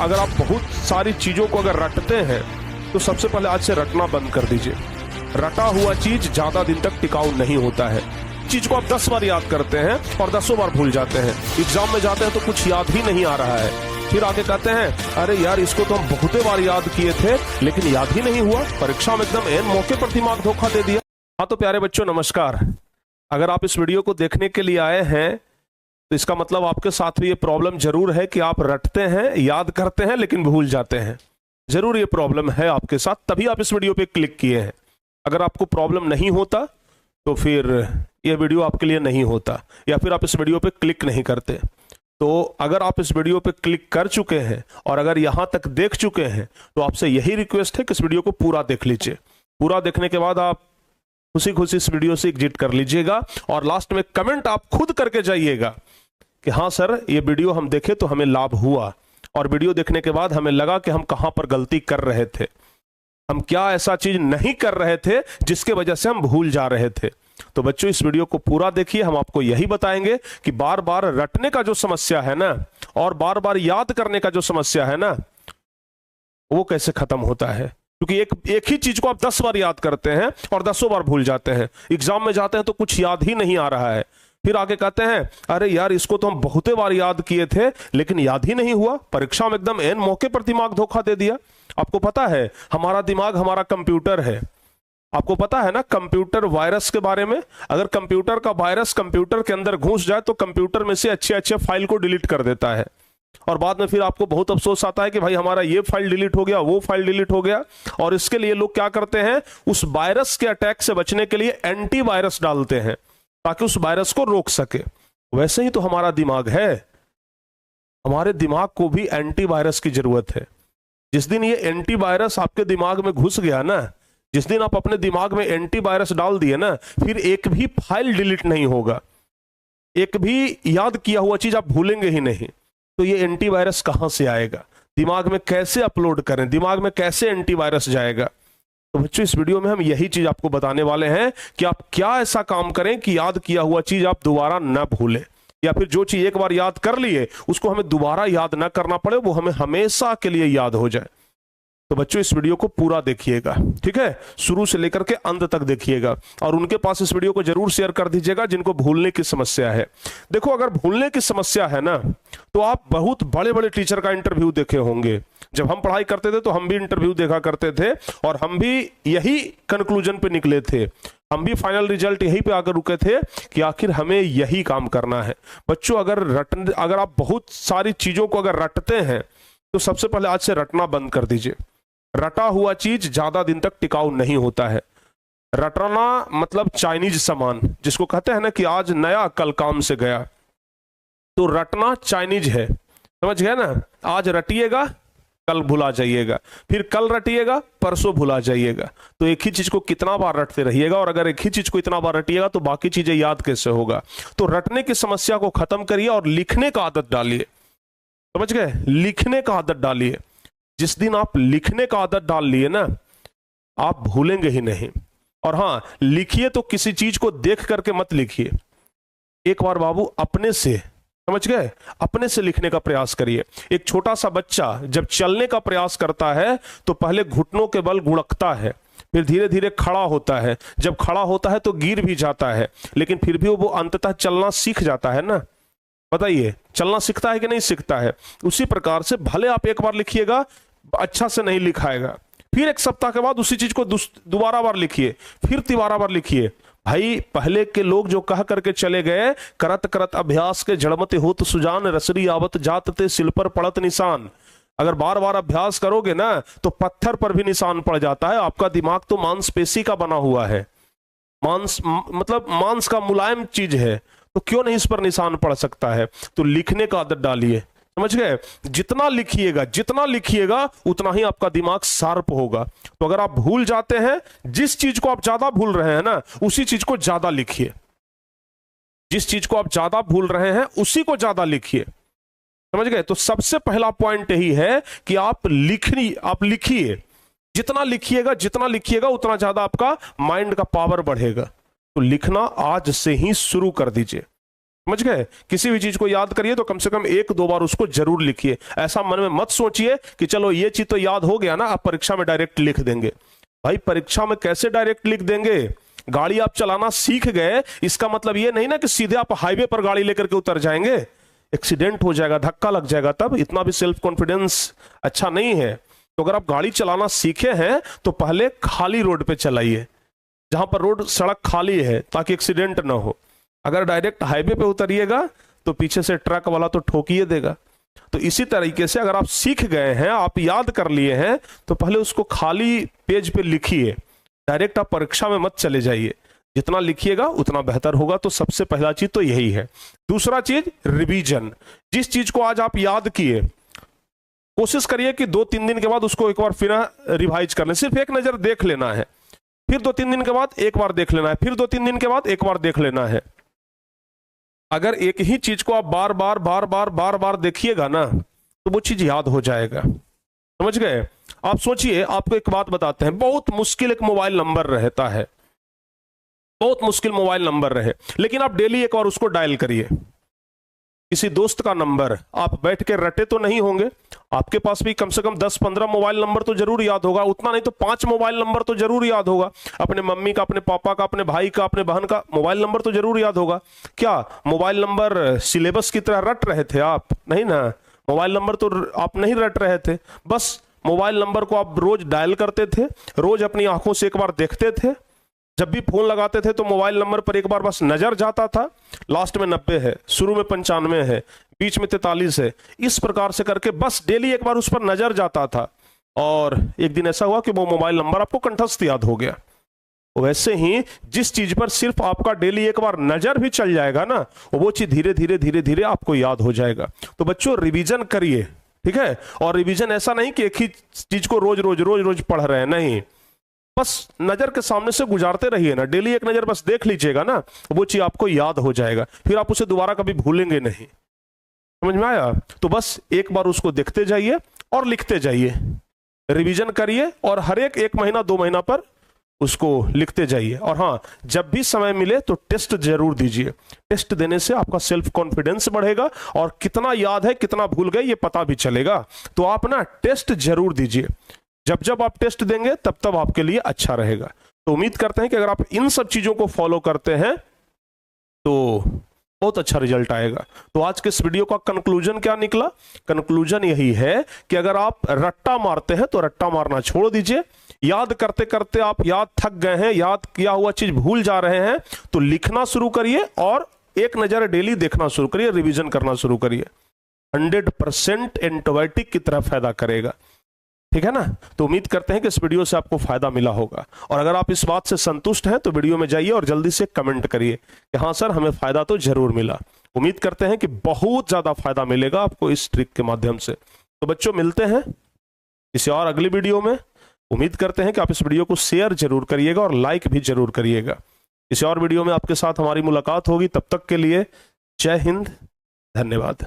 अगर आप बहुत सारी चीजों को अगर रटते हैं तो सबसे पहले आज से रटना बंद कर दीजिए। रटा हुआ चीज ज्यादा दिन तक टिकाऊ नहीं होता है। चीज को आप 10 बार याद करते हैं और 10 बार भूल जाते हैं। एग्जाम में जाते हैं तो कुछ याद ही नहीं आ रहा है, फिर आके कहते हैं अरे यार इसको तो हम बहुत बार याद किए थे लेकिन याद ही नहीं हुआ, परीक्षा में एकदम एन मौके पर दिमाग धोखा दे दिया। हाँ तो प्यारे बच्चों नमस्कार। अगर आप इस वीडियो को देखने के लिए आए हैं तो इसका मतलब आपके साथ भी ये प्रॉब्लम जरूर है कि आप रटते हैं, याद करते हैं लेकिन भूल जाते हैं। जरूर ये प्रॉब्लम है आपके साथ, तभी आप इस वीडियो पे क्लिक किए हैं। अगर आपको प्रॉब्लम नहीं होता तो फिर ये वीडियो आपके लिए नहीं होता, या फिर आप इस वीडियो पे क्लिक नहीं करते। तो अगर आप इस वीडियो पे क्लिक कर चुके हैं और अगर यहां तक देख चुके हैं तो आपसे यही रिक्वेस्ट है कि इस वीडियो को पूरा देख लीजिए। पूरा देखने के बाद आप खुशी खुशी इस वीडियो से एग्जिट कर लीजिएगा और लास्ट में कमेंट आप खुद करके जाइएगा कि हाँ सर ये वीडियो हम देखे तो हमें लाभ हुआ, और वीडियो देखने के बाद हमें लगा कि हम कहां पर गलती कर रहे थे, हम क्या ऐसा चीज नहीं कर रहे थे जिसके वजह से हम भूल जा रहे थे। तो बच्चों इस वीडियो को पूरा देखिए, हम आपको यही बताएंगे कि बार बार रटने का जो समस्या है ना और बार बार याद करने का जो समस्या है ना वो कैसे खत्म होता है। क्योंकि एक ही चीज को आप 10 बार याद करते हैं और 10 बार भूल जाते हैं। एग्जाम में जाते हैं तो कुछ याद ही नहीं आ रहा है, फिर आगे कहते हैं अरे यार इसको तो हम बहुत बार याद किए थे लेकिन याद ही नहीं हुआ, परीक्षा में एकदम एन मौके पर दिमाग धोखा दे दिया। आपको पता है हमारा दिमाग हमारा कंप्यूटर है। आपको पता है ना कंप्यूटर वायरस के बारे में। अगर कंप्यूटर का वायरस कंप्यूटर के अंदर घुस जाए तो कंप्यूटर में से अच्छे अच्छे फाइल को डिलीट कर देता है, और बाद में फिर आपको बहुत अफसोस आता है कि भाई हमारा ये फाइल डिलीट हो गया, वो फाइल डिलीट हो गया। और इसके लिए लोग क्या करते हैं, उस वायरस के अटैक से बचने के लिए एंटीवायरस डालते हैं ताकि उस वायरस को रोक सके। वैसे ही तो हमारा दिमाग है, हमारे दिमाग को भी एंटीवायरस की जरूरत है। जिस दिन ये एंटीवायरस आपके दिमाग में घुस गया ना, जिस दिन आप अपने दिमाग में एंटीवायरस डाल दिए ना, फिर एक भी फाइल डिलीट नहीं होगा, एक भी याद किया हुआ चीज आप भूलेंगे ही नहीं। तो ये एंटीवायरस कहां से आएगा, दिमाग में कैसे अपलोड करें, दिमाग में कैसे एंटीवायरस जाएगा। तो बच्चों इस वीडियो में हम यही चीज आपको बताने वाले हैं कि आप क्या ऐसा काम करें कि याद किया हुआ चीज आप दोबारा ना भूलें, या फिर जो चीज एक बार याद कर लिए उसको हमें दोबारा याद ना करना पड़े, वो हमें हमेशा के लिए याद हो जाए। तो बच्चों इस वीडियो को पूरा देखिएगा, ठीक है, शुरू से लेकर के अंत तक देखिएगा, और उनके पास इस वीडियो को जरूर शेयर कर दीजिएगा जिनको भूलने की समस्या है। देखो अगर भूलने की समस्या है ना तो आप बहुत बड़े बड़े टीचर का इंटरव्यू देखे होंगे। जब हम पढ़ाई करते थे तो हम भी इंटरव्यू देखा करते थे और हम भी यही कंक्लूजन पे निकले थे, हम भी फाइनल रिजल्ट यहीं पे आकर रुके थे कि आखिर हमें यही काम करना है। बच्चों अगर आप बहुत सारी चीजों को अगर रटते हैं तो सबसे पहले आज से रटना बंद कर दीजिए। रटा हुआ चीज ज्यादा दिन तक टिकाऊ नहीं होता है। रटना मतलब चाइनीज सामान, जिसको कहते हैं ना कि आज नया कल काम से गया, तो रटना चाइनीज है, समझ गए ना। आज रटिएगा कल भुला जाइएगा, फिर कल रटिएगा परसों भुला जाइएगा। तो एक ही चीज को कितना बार रटते रहिएगा, और अगर एक ही चीज को इतना बार रटिएगा तो बाकी चीजें याद कैसे होगा। तो रटने की समस्या को खत्म करिए और लिखने का आदत डालिए, समझ गए, लिखने का आदत डालिए। जिस दिन आप लिखने का आदत डाल लिए ना आप भूलेंगे ही नहीं। और हाँ लिखिए तो किसी चीज को देख करके मत लिखिए, एक बार बाबू अपने से, समझ गए, अपने से लिखने का प्रयास करिए। एक छोटा सा बच्चा जब चलने का प्रयास करता है तो पहले घुटनों के बल गुड़कता है, फिर धीरे धीरे खड़ा होता है। जब खड़ा होता है तो गिर भी जाता है, लेकिन फिर भी वो अंततः चलना सीख जाता है ना। बताइए चलना सीखता है कि नहीं सीखता है। उसी प्रकार से भले आप एक बार लिखिएगा अच्छा से नहीं लिखाएगा, फिर एक सप्ताह के बाद उसी चीज को दोबारा बार लिखिए, फिर तिबारा बार लिखिए। भाई पहले के लोग जो कह करके चले गए, करत करत अभ्यास के जड़मते होत सुजान, रसरी आवत जात ते सिल पर पड़त निशान। अगर बार बार अभ्यास करोगे ना तो पत्थर पर भी निशान पड़ जाता है। आपका दिमाग तो मांसपेशी का बना हुआ है, मतलब मांस का मुलायम चीज है, तो क्यों नहीं इस पर निशान पड़ सकता है। तो लिखने का आदत डालिए, समझ गए। जितना लिखिएगा उतना ही आपका दिमाग शार्प होगा। तो अगर आप भूल जाते हैं, जिस चीज को आप ज्यादा भूल रहे हैं ना उसी चीज को ज्यादा लिखिए। जिस चीज को आप ज्यादा भूल रहे हैं उसी को ज्यादा लिखिए, समझ गए। तो सबसे पहला पॉइंट यही है कि आप लिखिए। जितना लिखिएगा उतना ज्यादा आपका माइंड का पावर बढ़ेगा। तो लिखना आज से ही शुरू कर दीजिए। समझ गए? किसी भी चीज को याद करिए तो कम से कम 1-2 बार उसको जरूर लिखिए। ऐसा मन में मत सोचिए कि चलो ये चीज तो याद हो गया ना, आप परीक्षा में डायरेक्ट लिख देंगे। भाई परीक्षा में कैसे डायरेक्ट लिख देंगे? गाड़ी आप चलाना सीख गए, इसका मतलब ये नहीं ना कि सीधे आप हाईवे पर गाड़ी लेकर के उतर जाएंगे। एक्सीडेंट हो जाएगा, धक्का लग जाएगा, तब इतना भी सेल्फ कॉन्फिडेंस अच्छा नहीं है। तो अगर आप गाड़ी चलाना सीखे हैं तो पहले खाली रोड पे चलाइए, जहां पर रोड सड़क खाली है, ताकि एक्सीडेंट ना हो। अगर डायरेक्ट हाईवे पे उतरिएगा तो पीछे से ट्रक वाला तो ठोक ही देगा। तो इसी तरीके से अगर आप सीख गए हैं, आप याद कर लिए हैं, तो पहले उसको खाली पेज पे लिखिए। डायरेक्ट आप परीक्षा में मत चले जाइए, जितना लिखिएगा उतना बेहतर होगा। तो सबसे पहला चीज तो यही है। दूसरा चीज रिवीजन। जिस चीज को आज आप याद किए, कोशिश करिए कि 2-3 दिन के बाद उसको एक बार फिर रिवाइज कर लें। सिर्फ एक नजर देख लेना है, फिर 2-3 दिन के बाद एक बार देख लेना है, फिर 2-3 दिन के बाद एक बार देख लेना है। अगर एक ही चीज को आप बार बार देखिएगा ना, तो वो चीज याद हो जाएगा। समझ गए? आप सोचिए, आपको एक बात बताते हैं, बहुत मुश्किल एक मोबाइल नंबर रहता है, बहुत मुश्किल मोबाइल नंबर रहे, लेकिन आप डेली एक बार उसको डायल करिए। किसी दोस्त का नंबर आप बैठ के रटे तो नहीं होंगे, आपके पास भी कम से कम 10-15 मोबाइल नंबर तो जरूर याद होगा। उतना नहीं तो 5 मोबाइल नंबर तो जरूर याद होगा। अपने मम्मी का, अपने पापा का, अपने भाई का, अपने बहन का मोबाइल नंबर तो जरूर याद होगा। क्या मोबाइल नंबर सिलेबस की तरह रट रहे थे आप? नहीं ना, मोबाइल नंबर तो आप नहीं रट रहे थे। बस मोबाइल नंबर को आप रोज डायल करते थे, रोज अपनी आंखों से एक बार देखते थे। जब भी फोन लगाते थे तो मोबाइल नंबर पर एक बार बस नजर जाता था, लास्ट में 90 है, शुरू में 95 है, बीच में 43 है। इस प्रकार से करके बस डेली एक बार उस पर नजर जाता था, और एक दिन ऐसा हुआ कि वो मोबाइल नंबर आपको कंठस्थ याद हो गया। वैसे ही जिस चीज पर सिर्फ आपका डेली एक बार नजर भी चल जाएगा ना, वो चीज धीरे धीरे आपको याद हो जाएगा। तो बच्चों रिवीजन करिए, ठीक है? और रिवीजन ऐसा नहीं कि एक ही चीज को रोज रोज पढ़ रहे हैं, नहीं। बस नजर के सामने से गुजारते रहिए ना, डेली एक नजर बस देख लीजिएगा ना, वो चीज आपको याद हो जाएगा, फिर आप उसे दोबारा कभी भूलेंगे नहीं। समझ में आया? तो बस एक बार उसको देखते जाइए और लिखते जाइए, रिवीजन करिए, और हर एक महीना 2 महीना पर उसको लिखते जाइए। और हाँ, जब भी समय मिले तो टेस्ट जरूर दीजिए। टेस्ट देने से आपका सेल्फ कॉन्फिडेंस बढ़ेगा, और कितना याद है कितना भूल गए ये पता भी चलेगा। तो आप ना टेस्ट जरूर दीजिए। जब आप टेस्ट देंगे तब आपके लिए अच्छा रहेगा। तो उम्मीद करते हैं कि अगर आप इन सब चीजों को फॉलो करते हैं तो बहुत अच्छा रिजल्ट आएगा। तो आज के इस वीडियो का कंक्लूजन क्या निकला? कंक्लूजन यही है कि अगर आप रट्टा मारते हैं तो रट्टा मारना छोड़ दीजिए। याद करते करते आप याद थक गए हैं, याद किया हुआ चीज भूल जा रहे हैं, तो लिखना शुरू करिए और एक नजर डेली देखना शुरू करिए, रिवीजन करना शुरू करिए। 100% एंटीबायोटिक की तरह फायदा करेगा, ठीक है ना? तो उम्मीद करते हैं कि इस वीडियो से आपको फायदा मिला होगा, और अगर आप इस बात से संतुष्ट हैं तो वीडियो में जाइए और जल्दी से कमेंट करिए कि हाँ सर, हमें फायदा तो जरूर मिला। उम्मीद करते हैं कि बहुत ज्यादा फायदा मिलेगा आपको इस ट्रिक के माध्यम से। तो बच्चों, मिलते हैं किसी और अगली वीडियो में। उम्मीद करते हैं कि आप इस वीडियो को शेयर जरूर करिएगा और लाइक भी जरूर करिएगा। किसी और वीडियो में आपके साथ हमारी मुलाकात होगी। तब तक के लिए जय हिंद, धन्यवाद।